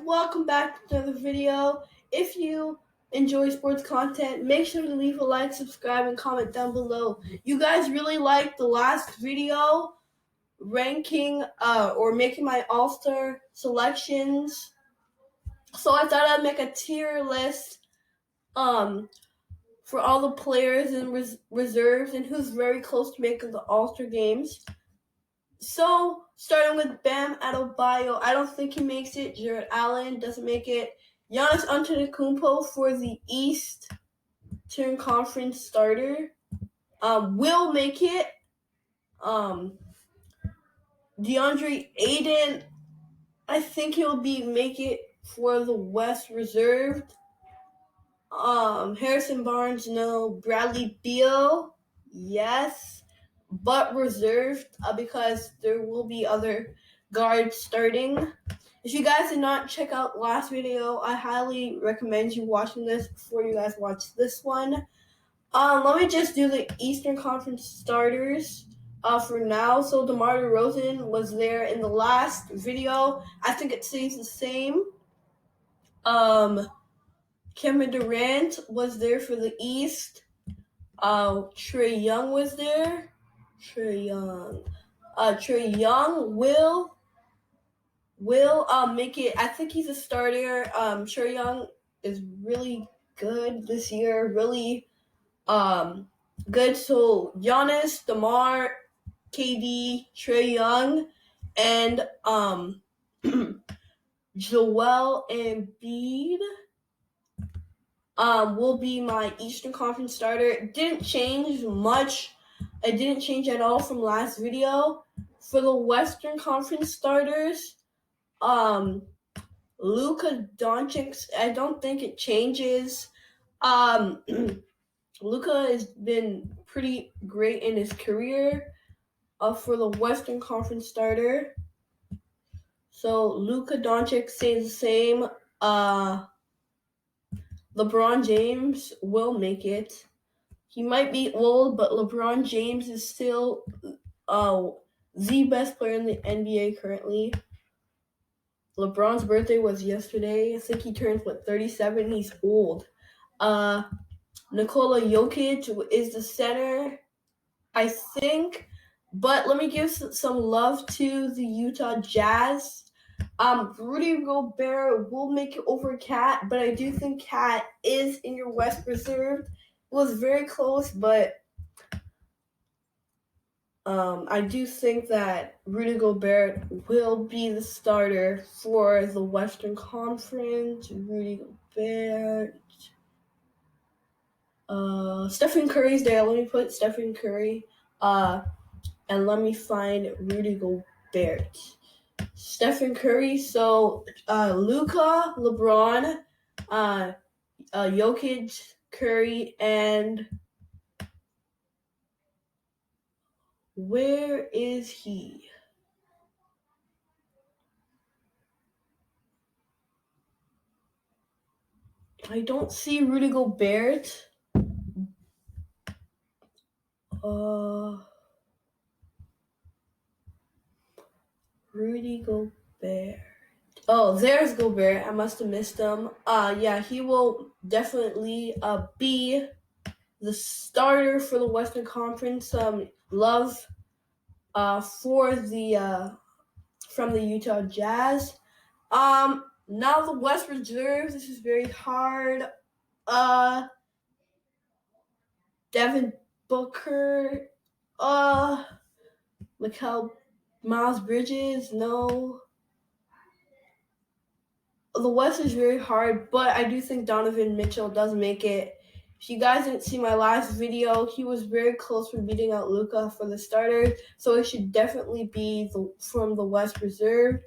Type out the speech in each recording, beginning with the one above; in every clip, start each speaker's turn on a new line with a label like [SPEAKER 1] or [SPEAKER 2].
[SPEAKER 1] welcome back to another video. If you enjoy sports content, make sure to leave a like, subscribe, and comment down below. You guys really liked the last video ranking or making my all-star selections. So I thought I'd make a tier list for all the players and reserves and who's very close to making the all-star games. So, starting with Bam Adebayo, I don't think he makes it. Jared Allen doesn't make it. Giannis Antetokounmpo for the Eastern Conference starter will make it. DeAndre Ayton, I think he'll make it for the West reserved. Harrison Barnes, no. Bradley Beal, yes, but reserved because there will be other guards starting. If you guys did not check out last video, I highly recommend you watching this before you guys watch this one. Let me just do the Eastern Conference starters for now. So DeMar DeRozan was there in the last video. I think it stays the same. Kevin Durant was there for the East. Trae Young was there. Trae Young will make it. I think he's a starter. Trae Young is really good this year. Really good. So Giannis, DeMar, KD, Trae Young, and Joel Embiid will be my Eastern Conference starter. It didn't change much. It didn't change at all from last video. For the Western Conference starters, Luka Doncic, I don't think it changes. Luka has been pretty great in his career. For the Western Conference starter, so Luka Doncic stays the same. LeBron James will make it. He might be old, but LeBron James is still the best player in the NBA currently. LeBron's birthday was yesterday. I think he turns 37. He's old. Nikola Jokic is the center, I think. But let me give some love to the Utah Jazz. Rudy Gobert will make it over Cat, but I do think Cat is in your West reserved. It was very close, but I do think that Rudy Gobert will be the starter for the Western Conference. Rudy Gobert. Stephen Curry's there. Let me put Stephen Curry. And let me find Rudy Gobert. Stephen Curry. So Luka, LeBron, Jokic, Curry, and where is he? I don't see Rudy Gobert. Rudy Gobert. Oh, there's Gobert. I must have missed him. Yeah, he will definitely be the starter for the Western Conference. Love for the from the Utah Jazz. Now the West reserves. This is very hard. Devin Booker. Mikal Miles Bridges. No. The West is very hard, but I do think Donovan Mitchell does make it. If you guys didn't see my last video, he was very close for beating out Luka for the starter, so he should definitely be from the West reserves.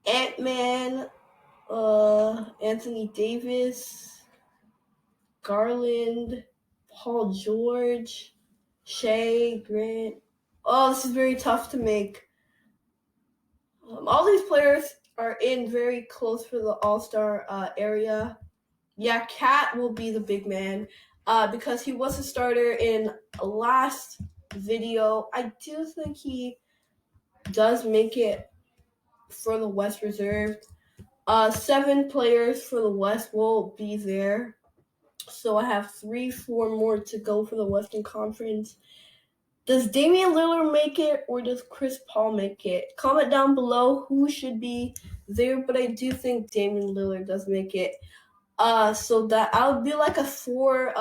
[SPEAKER 1] Ant-Man, Anthony Davis, Garland, Paul George, Shea, Grant. Oh, this is very tough to make. All these players are in very close for the All-Star area. Yeah, Cat will be the big man because he was a starter in last video. I do think he does make it for the West reserved. 7 players for the West will be there. So I have 4 more to go for the Western Conference. Does Damian Lillard make it or does Chris Paul make it? Comment down below who should be there, but I do think Damian Lillard does make it. So that I would be like a 4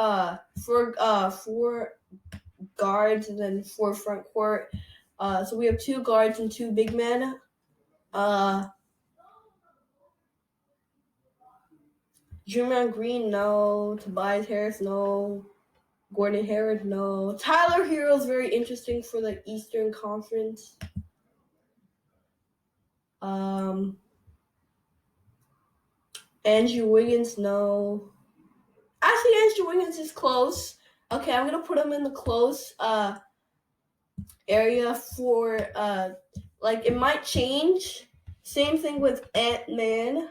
[SPEAKER 1] guards and then 4 front court. So we have 2 guards and 2 big men. Draymond Green, no. Tobias Harris, no. Gordon Hayward, no. Tyler Hero is very interesting for the Eastern Conference. Andrew Wiggins, no. Actually, Andrew Wiggins is close. Okay, I'm gonna put him in the close area for like it might change. Same thing with Ant-Man.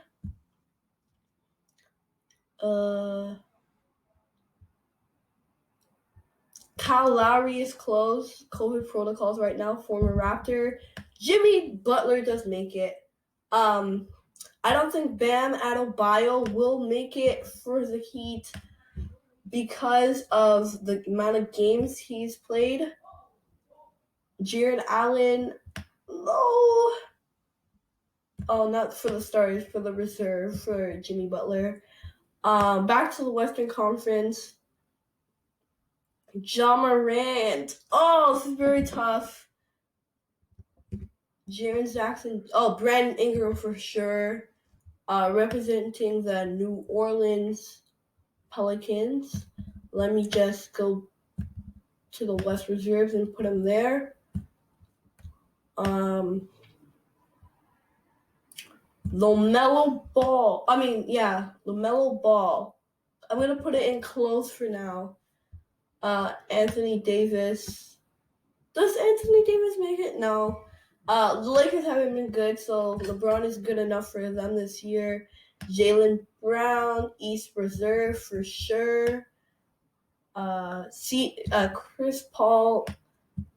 [SPEAKER 1] Kyle Lowry is close. COVID protocols right now. Former Raptor. Jimmy Butler does make it. I don't think Bam Adebayo will make it for the Heat because of the amount of games he's played. Jared Allen, no. Oh, not for the Stars, for the reserve for Jimmy Butler. Back to the Western Conference. Ja Morant. Oh, this is very tough. Jaren Jackson. Oh, Brandon Ingram for sure. Representing the New Orleans Pelicans. Let me just go to the West reserves and put him there. LaMelo Ball. LaMelo Ball. I'm going to put it in close for now. Anthony Davis. Does Anthony Davis make it? No. The Lakers haven't been good, so LeBron is good enough for them this year. Jaylen Brown, East Reserve for sure. Chris Paul,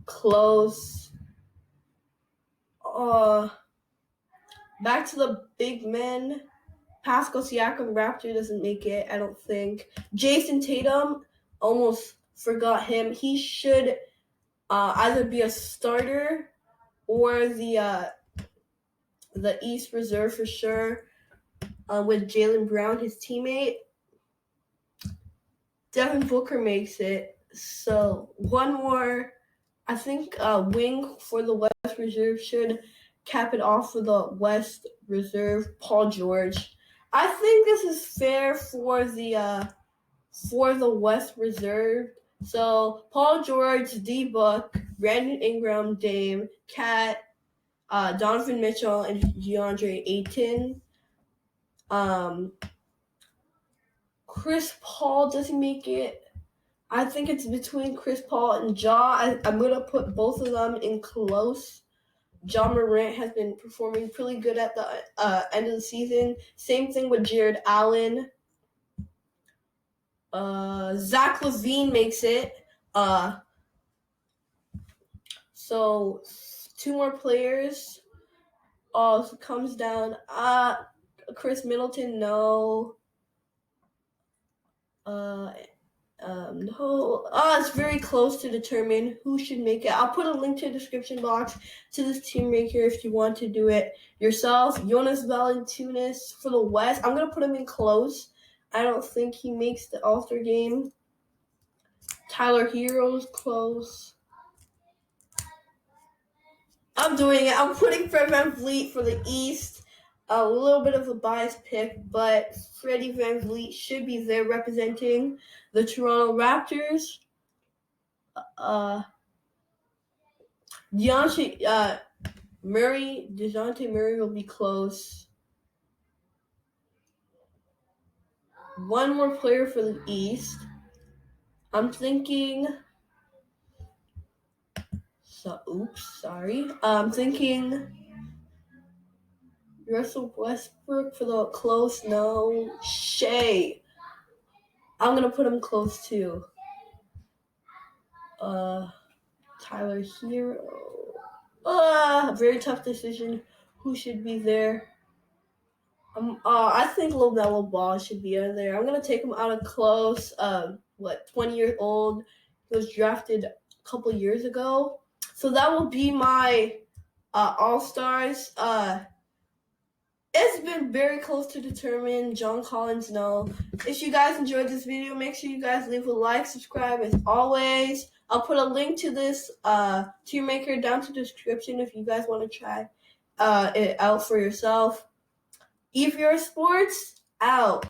[SPEAKER 1] close. Back to the big men. Pascal Siakam, Raptor doesn't make it, I don't think. Jason Tatum, almost forgot him. He should either be a starter or the East Reserve for sure. With Jaylen Brown, his teammate. Devin Booker makes it. So one more, I think wing for the West Reserve should cap it off for the West Reserve. Paul George. I think this is fair for the West Reserve. So Paul George, D Book, Brandon Ingram, Dame, Cat, Donovan Mitchell, and DeAndre Ayton. Chris Paul doesn't make it. I think it's between Chris Paul and Ja. I'm going to put both of them in close. Ja Morant has been performing pretty good at the end of the season. Same thing with Jared Allen. Zach LaVine makes it. So 2 more players. So it comes down. Chris Middleton, no. No. It's very close to determine who should make it. I'll put a link to the description box to this team maker if you want to do it yourself. Jonas Valanciunas for the West. I'm gonna put him in close. I don't think he makes the All-Star game. Tyler Hero's close. I'm doing it. I'm putting Fred VanVleet for the East. A little bit of a biased pick, but Freddie VanVleet should be there representing the Toronto Raptors. DeJounte Murray will be close. One more player for the East. I'm thinking. I'm thinking Russell Westbrook for the close. No. Shea. I'm gonna put him close too. Tyler Hero. Very tough decision. Who should be there? I think LaMelo Ball should be in there. I'm gonna take him out of close. 20 years old. He was drafted a couple years ago. So that will be my All Stars. It's been very close to determine. John Collins, no. If you guys enjoyed this video, make sure you guys leave a like, subscribe as always. I'll put a link to this tier maker down to the description if you guys want to try it out for yourself. If Your Sports, out.